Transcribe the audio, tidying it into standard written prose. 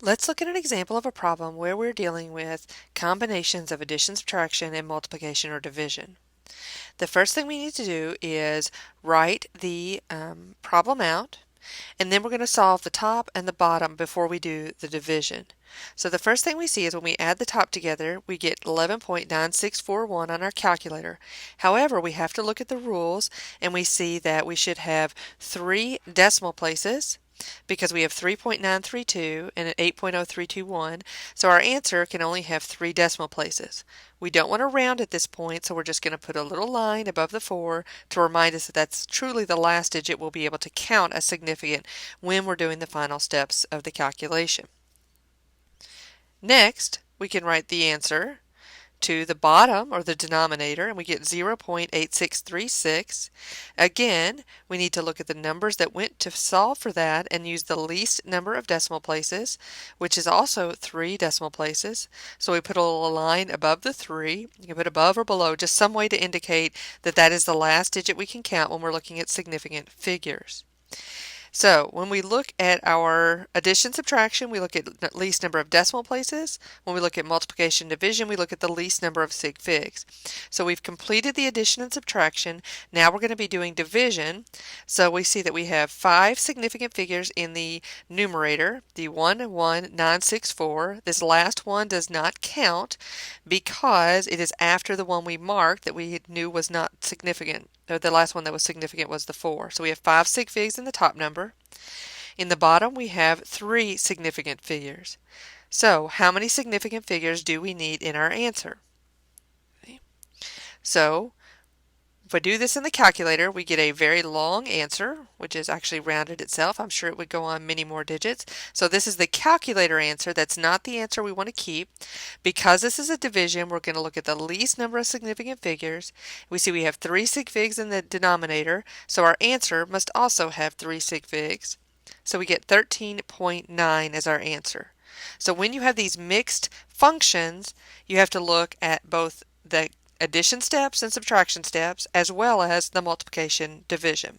Let's look at an example of a problem where we're dealing with combinations of addition, subtraction, and multiplication or division. The first thing we need to do is write the problem out, and then we're going to solve the top and the bottom before we do the division. So the first thing we see is when we add the top together, we get 11.9641 on our calculator. However, we have to look at the rules, and we see that we should have 3 decimal places because we have 3.932 and 8.0321, so our answer can only have 3 decimal places. We don't want to round at this point, so we're just going to put a little line above the 4 to remind us that that's truly the last digit we'll be able to count as significant when we're doing the final steps of the calculation. Next, we can write the answer to the bottom or the denominator, and we get 0.8636. Again, we need to look at the numbers that went to solve for that and use the least number of decimal places, which is also 3 decimal places. So we put a little line above the 3. You can put above or below, just some way to indicate that that is the last digit we can count when we're looking at significant figures. So when we look at our addition subtraction, we look at the least number of decimal places. When we look at multiplication division, we look at the least number of sig figs. So we've completed the addition and subtraction. Now we're going to be doing division. So we see that we have 5 significant figures in the numerator, the 11964. This last one does not count because it is after the one we marked that we knew was not significant. The last one that was significant was the 4. So we have 5 sig figs in the top number. In the bottom we have 3 significant figures. So how many significant figures do we need in our answer? Okay. So if I do this in the calculator, we get a very long answer, which is actually rounded itself. I'm sure it would go on many more digits. So this is the calculator answer. That's not the answer we want to keep. Because this is a division, we're going to look at the least number of significant figures. We see we have 3 sig figs in the denominator, so our answer must also have 3 sig figs. So we get 13.9 as our answer. So when you have these mixed functions, you have to look at both the addition steps and subtraction steps as well as the multiplication division.